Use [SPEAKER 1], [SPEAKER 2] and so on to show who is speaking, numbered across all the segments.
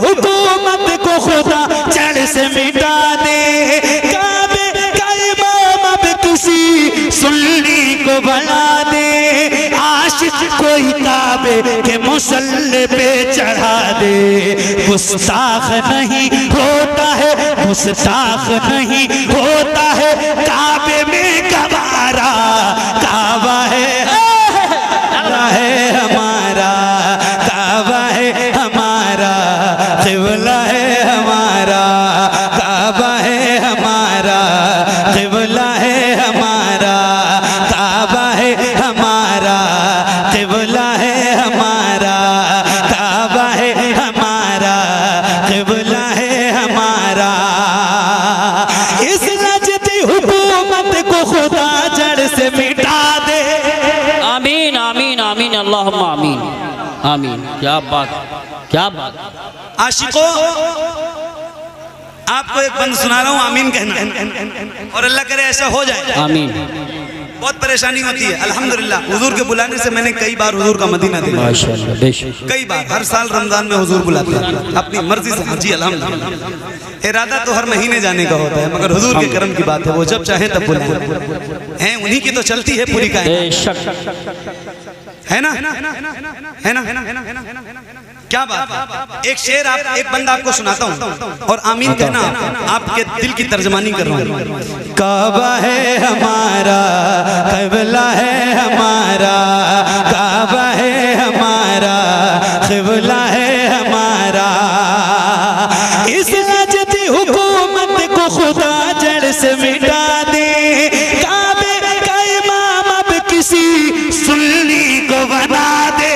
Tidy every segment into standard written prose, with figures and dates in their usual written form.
[SPEAKER 1] हुकूमत को खुदा जड़ से मिटा दे। काबे का इमाम अब किसी सुन्नी को बना दे। आशिक कोई काबे के मुसल्ले पे चढ़ा दे। गुस्ताख नहीं होता है, गुस्ताख नहीं होता है काबे में गवारा। काबा है हमारा, काबा है हमारा, क़िबला है हमारा, काबा है हमारा, क़िबला है हमारा, काबा है हमारा, क़िबला है हमारा, काबा है हमारा, क़िबला है हमारा। इस नजदी हुकूमत को खुदा जड़ से मिटा दे।
[SPEAKER 2] आमीन आमीन आमीन अल्लाहुम्मा आमीन आमीन। क्या बात, क्या बात।
[SPEAKER 3] आशिकों, आपको एक बंद सुना रहा हूँ, आमीन कहना और अल्लाह करे ऐसा हो जाए।
[SPEAKER 2] आमीन।
[SPEAKER 3] बहुत परेशानी होती है। अल्हम्दुलिल्लाह हुजूर के बुलाने से मैंने कई बार हुजूर का मदीना देखा।
[SPEAKER 2] माशाअल्लाह, बेशक।
[SPEAKER 3] कई बार, हर साल रमजान में हुजूर बुलाते हैं अपनी मर्जी से। जी अल्हम्दुलिल्लाह। इरादा तो हर महीने जाने का होता है, मगर हुजूर के करम की बात है, वो जब चाहे तब बुलाएं। हैं उन्हीं की तो चलती है पूरी कायनात,
[SPEAKER 2] बेशक।
[SPEAKER 3] है ना, है ना, क्या बात। एक शेर एक बंदा आपको सुनाता हूँ और आमीन कहना, आपके दिल की तर्जमानी कर रहा हूँ।
[SPEAKER 1] काबा है हमारा, क़िबला है हमारा, काबा है हमारा, क़िबला है हमारा। इस नजदी हुकूमत को खुदा जड़ से मिटा दे। काबे का इमाम अब किसी सुन्नी को बना दे।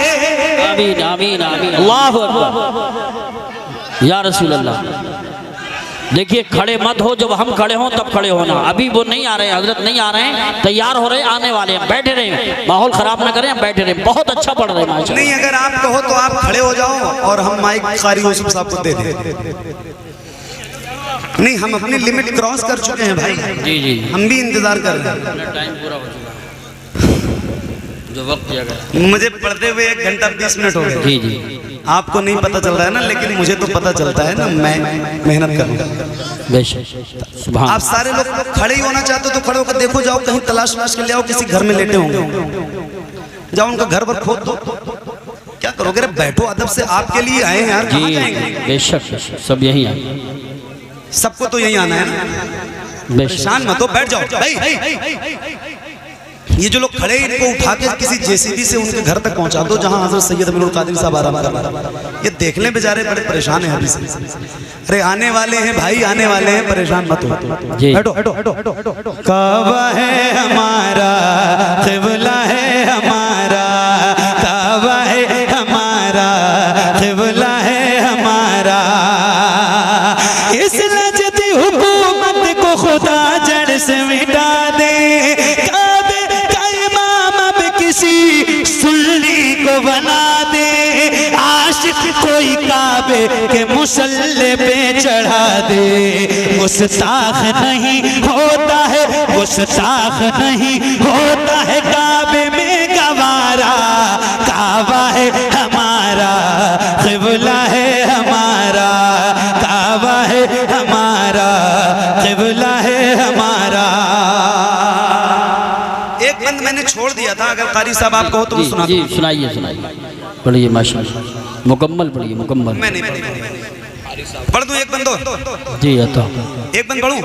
[SPEAKER 2] आमीन आमीन आमीन। अल्लाहु अकबर। या रसूल अल्लाह। देखिए, खड़े मत हो, जब हम खड़े हों तब खड़े होना। अभी वो नहीं आ रहे, हजरत नहीं आ रहे हैं, तैयार हो रहे, आने वाले हैं। बैठे रहे, माहौल खराब ना करें, बैठे रहे। बहुत अच्छा पढ़ रहे हैं।
[SPEAKER 3] नहीं, अगर आप कहो तो आप खड़े हो जाओ और हम माइक कारी यूसुफ साहब को दे दें। नहीं, हम अपनी लिमिट क्रॉस कर चुके हैं भाई।
[SPEAKER 2] जी जी,
[SPEAKER 3] हम भी इंतजार कर रहे हैं।
[SPEAKER 2] टाइम पूरा हो चुका, जो वक्त दिया गया।
[SPEAKER 3] मुझे पढ़ते हुए 1 घंटा 20 मिनट हो गए।
[SPEAKER 2] जी जी,
[SPEAKER 3] आपको नहीं पता चल रहा है ना, लेकिन मुझे तो पता चलता है ना। मैं मेहनत करूँगा।
[SPEAKER 2] बेशक। सुभान।
[SPEAKER 3] आप सारे लोग खड़े ही होना चाहते हो तो खड़े होकर देखो, जाओ कहीं तलाश के ले आओ, किसी घर में लेटे होंगे, जाओ उनका घर पर खोद दो। क्या करोगे? अरे बैठो अदब से, आपके लिए आए हैं यार। कहाँ जाएंगे?
[SPEAKER 2] बेशक, सब यही है।
[SPEAKER 3] सबको तो यही आना है ना। परेशान मत हो, बैठ जाओ भाई। ये जो लोग खड़े, इनको उठा के किसी जेसीबी से उनके घर तक पहुंचा दो, जहां हजरत सैयद अमीरुल कादिर साहब आराम कर रहे हैं। ये देखने बेचारे बड़े परेशान हैं अभी से। अरे आने वाले हैं भाई, आने वाले हैं, परेशान मत हो। बैठो।
[SPEAKER 1] काबा है हमारा, क़िबला है हमारा, काबा है हमारा, क़िबला है हमारा। इस नजदी हुकूमत को खुदा जड़ से मिटा दे। काबे का इमाम अब किसी सुन्नी को बना दे। आशिक कोई काबे के मुसल्ले पे चढ़ा दे। गुस्ताख नहीं होता है, गुस्ताख नहीं होता है काबे में गवारा। काबा है हमारा, क़िबला है हमारा, काबा है हमारा, क़िबला है हमारा।
[SPEAKER 3] एक बंद मैंने छोड़ दिया था, अगर कारी साहब आप कहो तो मैं सुना
[SPEAKER 2] जी, सुनाइए सुनाइए, पढ़िए। माशाअल्लाह, मुकम्मल पढ़िए, मुकम्मल।
[SPEAKER 3] मैं नहीं पढ़ दूं एक बंदो।
[SPEAKER 2] जी आता,
[SPEAKER 3] एक बंद पढ़ूं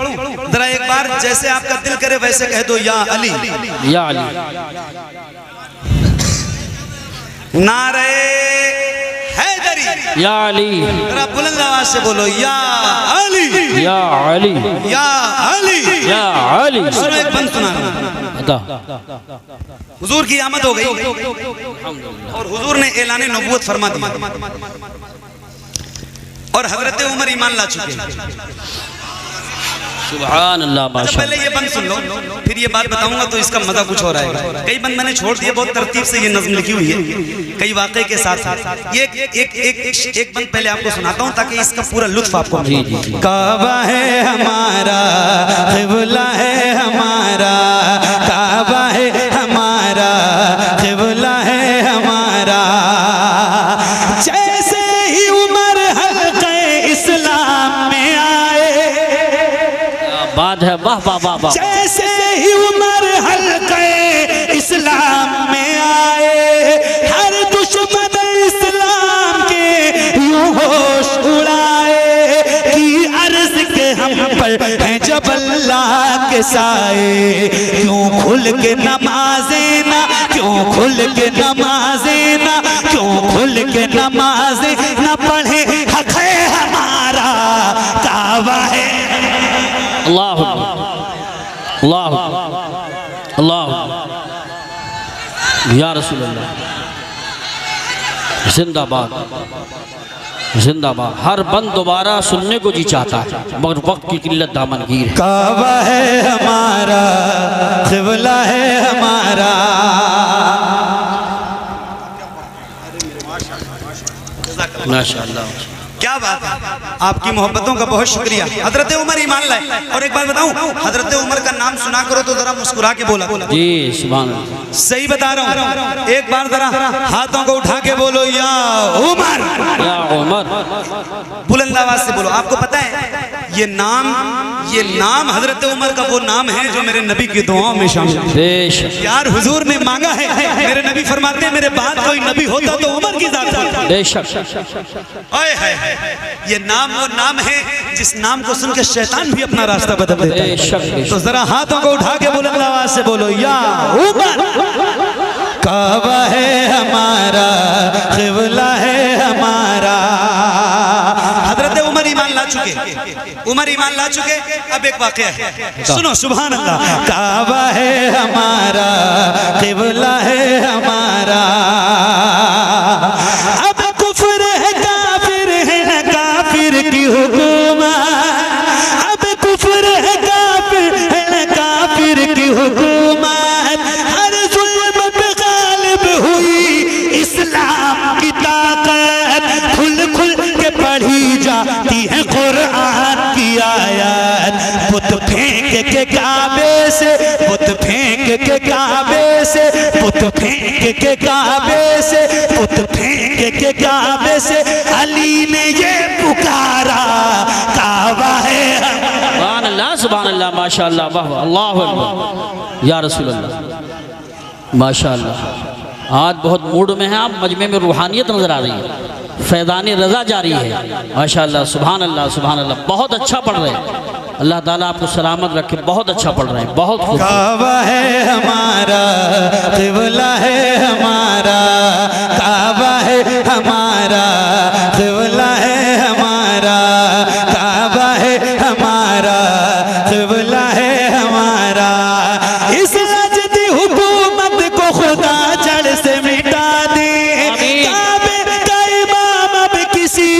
[SPEAKER 3] जरा एक बार, जैसे आपका दिल करे वैसे कह दो, या अली,
[SPEAKER 2] या अली।
[SPEAKER 3] नारे हैदरी,
[SPEAKER 2] या अली।
[SPEAKER 3] जरा बुलंद आवाज से बोलो, या अली,
[SPEAKER 2] या अली,
[SPEAKER 3] या अली,
[SPEAKER 2] या अली।
[SPEAKER 3] सुनो एक बंद सुना। हुजूर की आमद हो गई और हुजूर ने ऐलान नबूवत फरमा दी और हजरत उमर ईमान ला चुके हैं।
[SPEAKER 2] सुभान अल्लाह।
[SPEAKER 3] पहले ये बंद सुन लो, फिर ये बात बताऊंगा तो इसका मजा कुछ और आएगा। कई बंद मैंने छोड़ दिए, बहुत तरतीब से ये नज़्म लिखी हुई है, कई वाक़े के साथ साथ। ये एक बंद पहले आपको सुनाता हूँ ताकि इसका पूरा लुत्फ आपको।
[SPEAKER 1] काबा है हमारा, क़िबला है हमारा, काबा है हमारा, क़िबला है हमारा। जैसे ही उमर हल्क़े
[SPEAKER 2] बात है, वाह वाह वाह वाह।
[SPEAKER 1] जैसे ही उमर हल्के इस्लाम में आए, हर दुश्मन इस्लाम के यूं होश उड़ाए कि अर्ज के हम पर हैं जब अल्लाह के साए। क्यों खुल के नमाज़ें ना, क्यों खुल के नमाज़ें ना, क्यों खुल के नमाज़ें ना पढ़े, हक है हमारा काबा है।
[SPEAKER 2] अल्लाह अल्लाह अल्लाह या रसूल अल्लाह, जिंदाबाद जिंदाबाद। हर बंद दोबारा सुनने को जी चाहता है मगर वक्त की किल्लत दामनगीर है।
[SPEAKER 1] काबा है हमारा, क़िबला है हमारा।
[SPEAKER 2] माशाअल्लाह,
[SPEAKER 3] क्या बात है, आपकी मोहब्बतों का बहुत शुक्रिया। हजरत उमर ईमान लाए। और एक बात बताऊं, हजरत उमर का नाम सुना करो तो जरा मुस्कुरा के बोला।
[SPEAKER 2] जी सुभान अल्लाह,
[SPEAKER 3] सही बता रहा हूं, एक बार जरा हाथों को उठा के बोलो या उमर,
[SPEAKER 2] या उमर,
[SPEAKER 3] बुलंद आवाज से बोलो। आपको पता है ये नाम हजरत उमर का वो नाम है जो मेरे नबी की दुआओं में शामिल है।
[SPEAKER 2] बेशक
[SPEAKER 3] यार हुजूर ने मांगा है, मेरे नबी फरमाते हैं मेरे बाद कोई नबी होता तो उमर की जात होता।
[SPEAKER 2] बेशक।
[SPEAKER 3] ओए हाय, ये नाम वो नाम है जिस नाम को सुन के शैतान भी अपना रास्ता बदल देता है। तो जरा हाथों को उठा के बुलंद आवाज से बोलो या उमर। काबा है हमारा, क़िबला है हमारा। हजरत उमर ईमान ला चुके, उमर ईमान ला चुके। अब एक वाक़या है, सुनो सुभान अल्लाह। काबा है हमारा, क़िबला है हमारा। अब कुफ्र है, काफिर है, काफिर की हुकूमत। अब कुफ्र है, काफिर है, काफिर की हुकूमत। हर जुल्म पे गालिब हुई इस्लाम की ताकत। खुल खुल के पढ़ी जाती है कुरान की आयत। बुत फेंक के काबे से, बुत फेंक के काबे से, बुत फेंक के काबे से, बुत फेंक के काबे से अली ने ये पुकारा काबा है।
[SPEAKER 2] सुभान अल्लाह सुभान अल्लाह, माशाअल्लाह, वाह वाह, अल्लाहु अकबर या रसूल अल्लाह, माशाअल्लाह। आज बहुत मूड में है आप, मजमे में रूहानियत नजर आ रही है, फैज़ानी रज़ा जारी है माशाअल्लाह। सुभान अल्लाह सुभान अल्लाह, बहुत अच्छा पढ़ रहे हैं। अल्लाह ताला आपको सलामत रखे, बहुत अच्छा पढ़ रहे हैं, बहुत खूब।
[SPEAKER 1] काबा है हमारा, क़िबला है हमारा। काबा है हमारा, क़िबला है हमारा। काबा है हमारा, क़िबला है हमारा। इस रजदी हुकूमत को खुदा जड़ से मिटा दे। काबे का इमाम अब किसी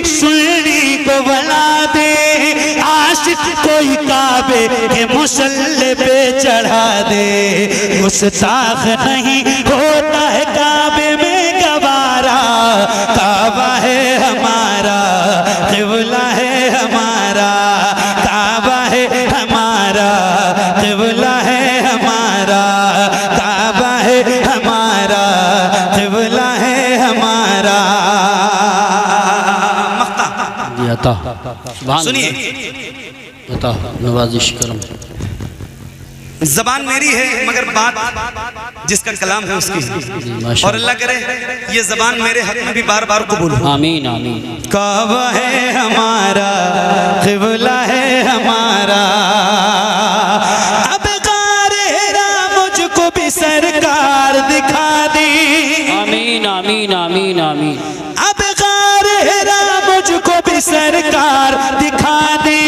[SPEAKER 1] सुन्नी को बना दे। आशिक कोई काबे के मुसल्ले पे चढ़ा दे। गुस्ताख नहीं होता है काबे में गवारा। काबा है हमारा, क़िबला है हमारा। काबा है हमारा, क़िबला है हमारा। काबा है हमारा, क़िबला है हमारा। सुनिए,
[SPEAKER 2] नवाजिश करम।
[SPEAKER 3] जबान मेरी है मगर बात जिसका कलाम है उसकी। और अल्लाह करे ये जबान मेरे हक में भी बार बार कबूल हो।
[SPEAKER 2] आमीन आमीन।
[SPEAKER 1] काबा है हमारा, क़िबला है हमारा। अब ग़ारे मुझको भी सरकार दिखा दी।
[SPEAKER 2] आमीन आमीन आमीन आमीन।
[SPEAKER 1] अब ग़ारे मुझको भी सरकार दिखा दी।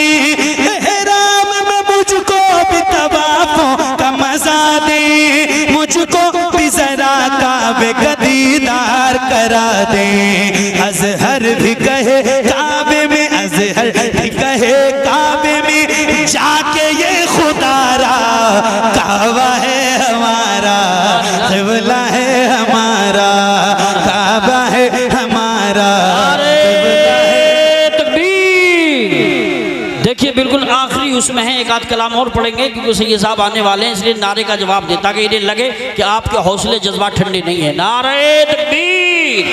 [SPEAKER 1] एहराम में मुझको भी तवाफ़ों का मज़ा दे। मुझको भी ज़रा काबे का दीदार करा दे। अज़हर भी कहे काबे में, अज़हर भी कहे काबे में जाके ये खुदारा। काबा है हमारा, क़िबला है हमारा। काबा है हमारा।
[SPEAKER 2] देखिए बिल्कुल आखिरी उसमें है, एक आध कलाम और पढ़ेंगे क्योंकि सैयद साहब आने वाले हैं, इसलिए नारे का जवाब दे ताकि इन्हें लगे कि आपके हौसले जज्बात ठंडे नहीं है। नारे तकबीर,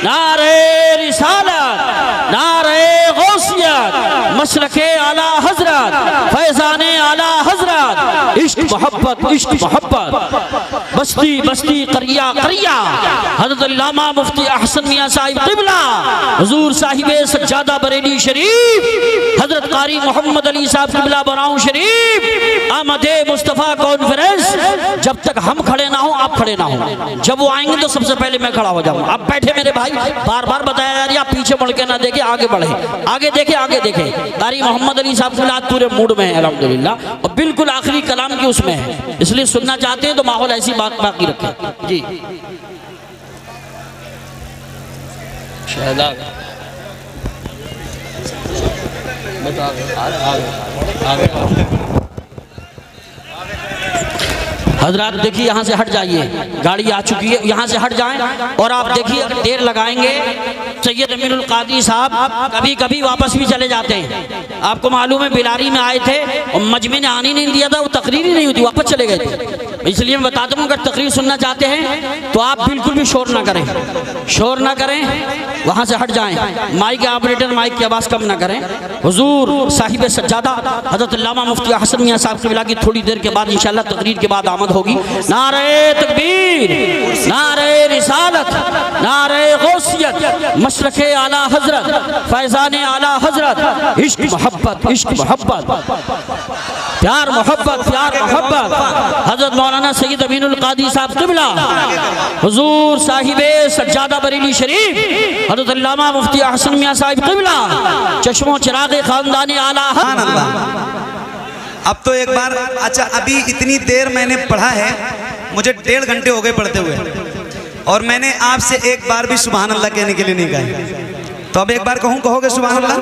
[SPEAKER 2] नारे रिसालत, नारे गौसियत, मसलके आला हजरत, फैज़ान इश्क मोहब्बत इश्क मोहब्बत, बस्ती बस्ती करिया करिया, हज़रत अल्लामा मुफ्ती अहसन मियां साहिब क़िबला, हुज़ूर साहिबे सज्जादा बरेली शरीफ, हज़रत कारी मोहम्मद अली साहब क़िबला बराऊं शरीफ, आमदे मुस्तफ़ा कॉन्फ्रेंस। जब तक हम खड़े ना हो आप खड़े ना हो, जब वो आएंगे तो सबसे पहले मैं खड़ा हो जाऊंगा। आप बैठे मेरे भाई, बार बार बताया जा रही है, आप पीछे मुड़ के ना देखे, आगे बढ़े, आगे देखे आगे देखे। कारी मोहम्मद अली साहब क़िबला पूरे मूड में है अल्हम्दुलिल्लाह, और बिल्कुल आखिरी कलाम की उसमें है, इसलिए सुनना चाहते हैं तो माहौल ऐसी बात बाकी रखें जी। हजरात देखिए यहाँ से हट जाइए, गाड़ी आ चुकी है, यहाँ से हट जाएं। और आप देखिए अगर देर लगाएंगे सैयद अमीनुल कादी साहब कभी कभी वापस भी चले जाते हैं। आपको मालूम है बिलारी में आए थे और मजमे ने आने नहीं दिया था, वो तकरीर ही नहीं हुई, वापस चले गए थे। इसलिए मैं बताता हूँ अगर तकरीर सुनना चाहते हैं तो आप बिल्कुल भी शोर ना करें, शोर ना करें, वहाँ से हट जाएं। माइक के ऑपरेटर माइक की आवाज़ कम ना करें। हुजूर साहिब सज्जादा हज़रत अल्लामा मुफ्ती अहसन मियां साहब क़िबला की थोड़ी देर के बाद इंशाअल्लाह तकरीर के बाद आमद होगी। नारे तकबीर, नारे रिसालत, नारे गौसियत, मशरक़े आला हज़रत, फैज़ाने आला हज़रत, इश्क मोहब्बत इश्क मोहब्बत, प्यार मोहब्बत प्यार मोहब्बत। हज़रत मौलाना सैयद अमीनुल कादी साहब क़िबला, हुजूर साहिबे सज्जादा बरेली शरीफ, हज़रत अल्लामा मुफ्ती अहसन मियां साहिब क़िबला, चश्मो चिराग़े ख़ानदाने आला।
[SPEAKER 3] अब तो एक बार, अच्छा अभी इतनी देर मैंने पढ़ा है, मुझे 1.5 घंटे हो गए पढ़ते हुए, और मैंने आपसे एक बार भी सुभान अल्लाह कहने के लिए नहीं कहा। तो अब एक बार कहूँ, कहोगे सुभान अल्लाह?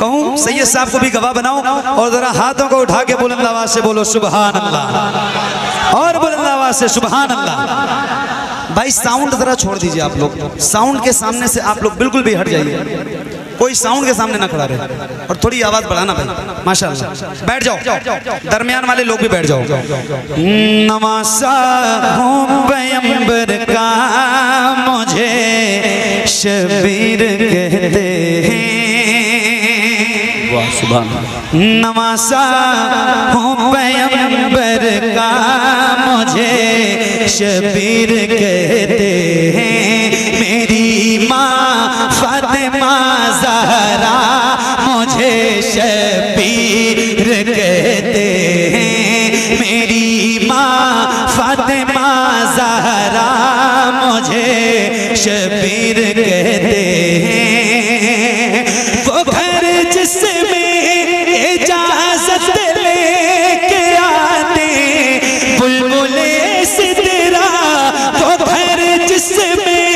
[SPEAKER 3] कहूँ सैयद साहब को भी गवाह बनाओ, और जरा हाथों को उठा के बुलंद आवाज से बोलो सुभान अल्लाह, और बुलंद आवाज से सुभान अल्लाह। भाई साउंड जरा छोड़ दीजिए आप लोग, साउंड के सामने से आप लोग बिल्कुल भी हट जाइए, कोई साउंड के सामने ना खड़ा रहे, और थोड़ी आवाज बढ़ाना भाई, माशाअल्लाह। बैठ जाओ, दरमियान वाले लोग भी बैठ जाओ। नवासा हूँ पैगंबर का मुझे शबीर कहते हैं, नवासा हूँ पैगंबर का मुझे शबीर कहते हैं, मेरी माँ फातिमा ज़हरा मुझे शबीर कहते हैं, मेरी माँ फातिमा ज़हरा मुझे शबीर कहते हैं। वो घर जिसमें इजाज़त लेके आते बुलबुले सिदरा, वो घर जिसमें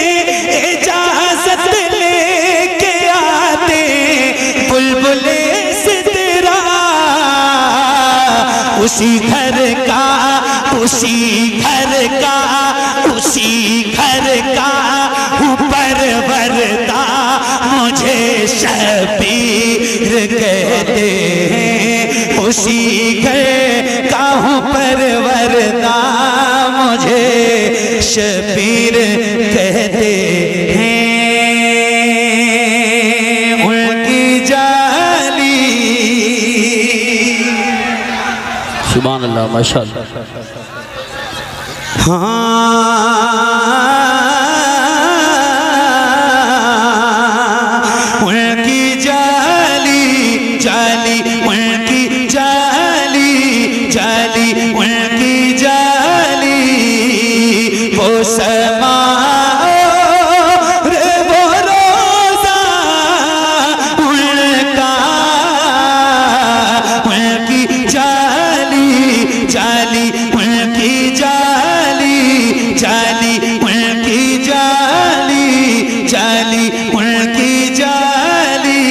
[SPEAKER 3] इजाज़त लेके आते बुलबुले सिदरा, उसी घर का उसी घर का उसी घर का परवरदा मुझे शबीर कहते हैं, उसी घर का परवरदा मुझे शबीर कहते हैं। उनकी जाली
[SPEAKER 2] सुभान अल्लाह माशाअल्लाह।
[SPEAKER 1] उनकी जाली जाली, उनकी जाली जाली, उनकी जाली वो समा रे वो रोज़ा उनका, उनकी जाली जाली, उनकी जाली जाली, उनकी जाली जाली, उनकी जाली।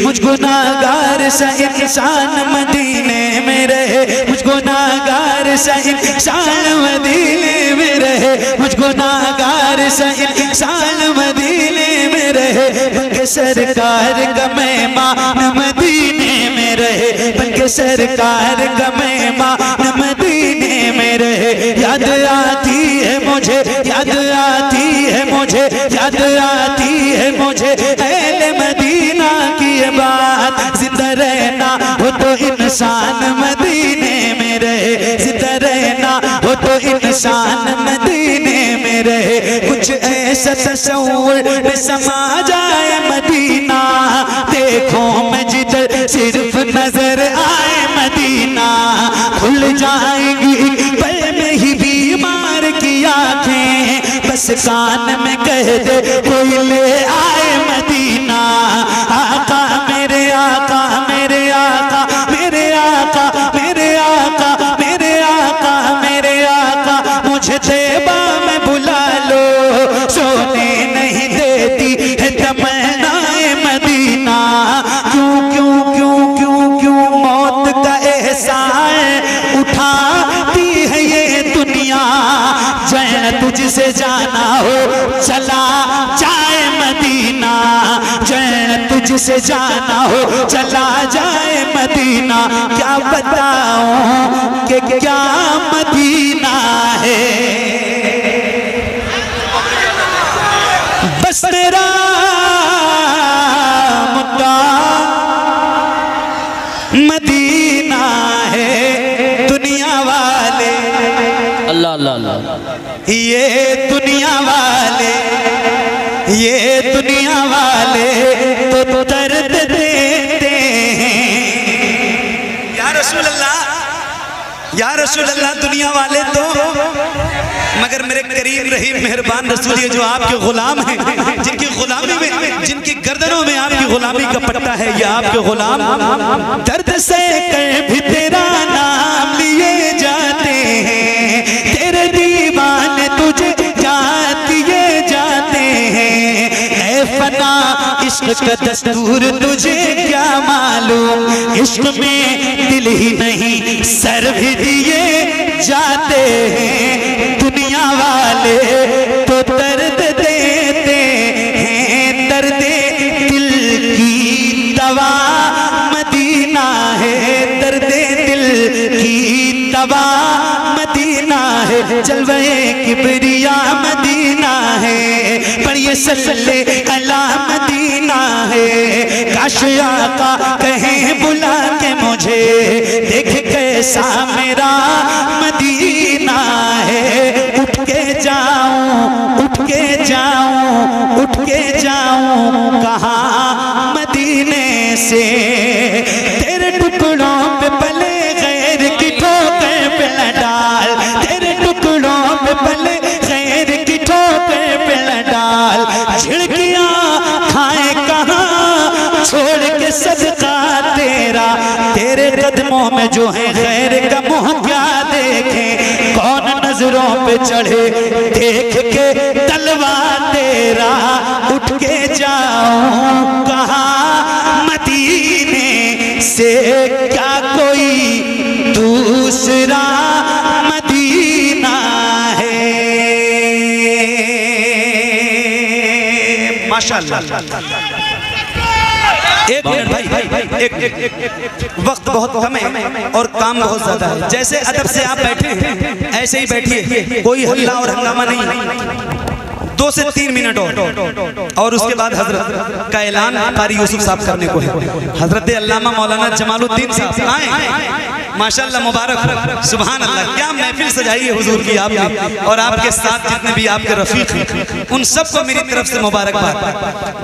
[SPEAKER 1] मुझ गुनाहगार सा इंसान मदीने में रहे, मुझ गुनाहगार सा इंसान मदीने में रहे, मुझ गुनाहगार सा इंसान मदीने में रहे, बल्कि सरकार का मेहमान मदीने में रहे, बल्कि सरकार का मेहमान मदीने में रहे। याद आती है मुझे, याद आती है मुझे, याद आती है मुझे अहले मदीना की ये बात, जिंदा रहना हो तो इंसान मदीने में रहे, जिंदा रहना हो तो इंसान मदीने में रहे। कुछ ऐसा तस्वुर में समा जाए मदीना, देखो मैं जिधर सिर्फ नजर आए मदीना, खुल जाएंगी पल में ही बीमार की आंखें, बस कान में कह दे कोई ले आए मदीना। आका मेरे आका मेरे आका मेरे आका मेरे आका मेरे आका मेरे आका, मुझे तैबा में बुला लो, सोने नहीं देती है तमन्नाए मदीना। क्यों क्यों क्यों क्यों क्यों मौत का एहसास उठाती है ये दुनिया, जैन तुझसे जाना हो चला जाए मदीना, जैन तुझसे जाना हो चला जाए मदीना। क्या बताऊं कि क्या मदीना है, बस तेरा मुद्दा मदीना है। दुनिया वाले
[SPEAKER 2] अल्लाह अल्लाह अल्लाह,
[SPEAKER 1] ये दुनिया वाले, ये दुनिया वाले तो दर्द देते हैं। या रसूल अल्लाह, या रसूल अल्लाह, दुनिया वाले तो, मगर मेरे करीम रहीम मेहरबान रसूल, ये जो आपके गुलाम हैं, जिनकी गुलामी में, जिनकी गर्दनों में आपकी गुलामी का पट्टा है, ये आपके गुलाम दर्द से कर भी तेरा नाम लिए जाते हैं, तेरे दीवाने तुझे जात ये जाते हैं। ऐ फना इश्क का दस्तूर तुझे क्या मालूम, इश्क में दिल ही नहीं सर भी दिए जाते हैं। दुनिया वाले तो दर्द देते हैं, दर्द दिल की दवा मदीना है, दर्द दिल की दवा मदीना है। जलवे किबरिया मदीना है, पर ये सल्ले अला मदीना है। काश आका कहें बुला के मुझे, देख कैसा मेरा मदीना है। उठ के जाऊं, उठ के जाऊं, उठ के जाऊं कहाँ मदीने से, तेरे टुकड़ों पे पले गैर की ठोकर पे न डाल, तेरे टुकड़ों पे पले गैर की ठोकर पे न डाल। झिड़कियां खाए कहाँ छोड़ के सदका तेरा, तेरे कदमों में जो है गैर का मुँह क्या देखे, कौन नजरों पे चढ़े देख के तलवा तेरा। उठ के जाऊं कहाँ मदीने से, क्या कोई दूसरा मदीना है। माशाअल्लाह। एक मिनट भाई, एक वक्त बहुत कम है और काम बहुत ज्यादा है। जैसे अदब से आप बैठे हैं ऐसे ही बैठिए, कोई हल्ला और हंगामा नहीं। 2 से 3 मिनट और उसके बाद हजरत का ऐलान कारी यूसुफ साहब करने को है। हजरत अल्लामा मौलाना जमालुद्दीन साहब आए, माशाअल्लाह, मुबारक, सुभान अल्लाह। क्या महफिल सजाई है हुजूर की आपने, और आपके साथ जितने भी आपके रफीक हैं उन सबको मेरी तरफ से मुबारकबाद।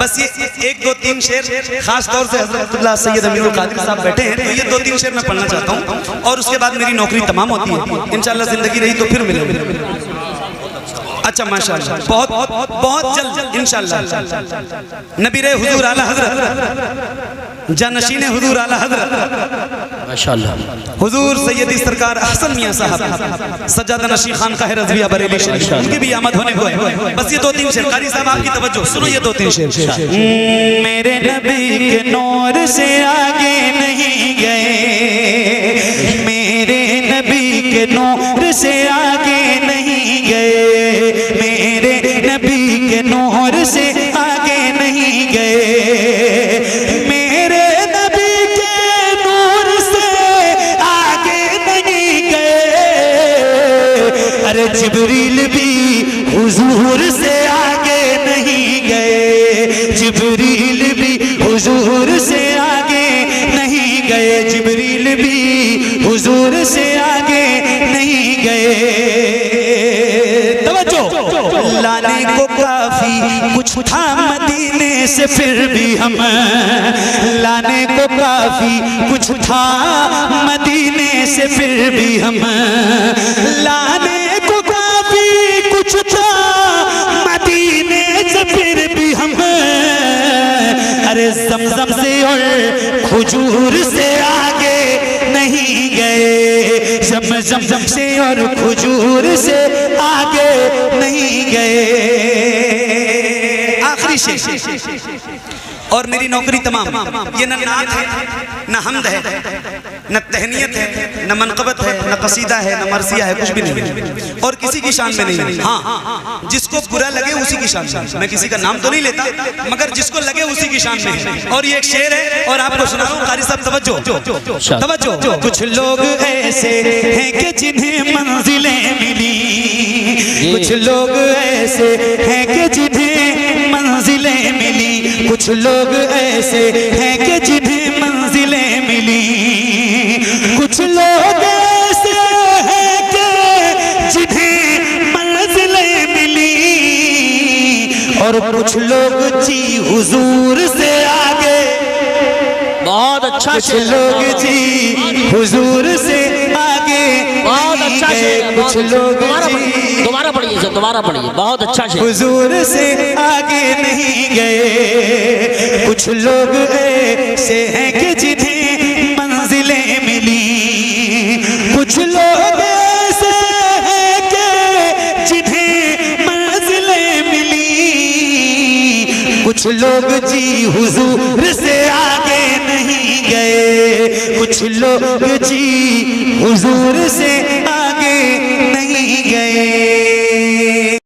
[SPEAKER 1] बस ये 1, 2, 3 शेर खास तौर से हजरत सैयद अमीरुल कादिर साहब बैठे हैं, तो ये 2, 3 शेर मैं पढ़ना चाहता हूँ और उसके बाद मेरी नौकरी तमाम होती है। इंशाअल्लाह जिंदगी रही तो फिर मिलेंगे। अच्छा माशाअल्लाह, बहुत बहुत जल्द इंशाअल्लाह। नबीरे हुजूर आला हजरत, जानशीने हुजूर आला हजरत
[SPEAKER 2] माशाअल्लाह,
[SPEAKER 1] हुजूर सैयदी सरकार अहसन मियां साहब सज्जादा नशी खान का है रज़विया बरेली शरीफ, उनकी भी आमद होने को है। बस ये 2-3 शेर, कारी साहब आपकी तवज्जो सुनो, ये 2-3 शेर। मेरे नबी के नूर से आगे नहीं गए, मेरे नबी के नूर से आगे नहीं गए, मेरे नबी के नूर से आगे नहीं गए, मेरे नबी के नूर से आगे नहीं गए। अरे जिब्रील भी हुजूर से आगे नहीं गए, जिब्रील भी हुजूर से आगे नहीं गए। जिब्रील कुछ था मदीने से फिर भी हम लाने को काफी, कुछ था मदीने से फिर भी हम लाने को काफी, कुछ था मदीने से फिर भी हम, अरे ज़मज़म से और खजूर से आगे नहीं गए, ज़मज़म से और खजूर से आगे नहीं गए। आखिरी शेर। और मेरी नौकरी तमाम, ये न नात है, न हमद है, न तहनीयत है, न मनक़बत है, न कसीदा है, न मरसिया है, कुछ भी नहीं है और किसी की शान में नहीं है। हाँ, जिसको बुरा लगे उसी की शान में, मैं किसी का नाम तो नहीं लेता, मगर जिसको लगे उसी की शान में है। और ये एक शेर है और आपको सुनाऊं। कारी साहब तवज्जो तवज्जो। कुछ लोग ऐसे हैं कि जिन्हें मंजिलें मिली, कुछ लोग ऐसे हैं कि जिन्हें मंजिलें मिली, कुछ लोग ऐसे हैं कि जिन्हें मंजिलें मिली, कुछ लोग ऐसे हैं कि जिन्हें मंजिलें मिली, और कुछ लोग जी हुजूर से आगे।
[SPEAKER 2] बहुत अच्छा
[SPEAKER 1] कुछ लोग जी हुजूर से आगे,
[SPEAKER 2] बहुत अच्छा शेर,
[SPEAKER 1] कुछ लोग
[SPEAKER 2] दोबारा पढ़िए सर, दोबारा पढ़िए, बहुत अच्छा शेर।
[SPEAKER 1] हुजूर से आगे नहीं गए, कुछ लोग ऐसे हैं कि जिन्हें मंजिलें मिली, कुछ लोग ऐसे हैं कि जिन्हें मंजिलें मिली, कुछ लोग जी हुजूर से आगे नहीं गए, कुछ लोग जी हुजूर से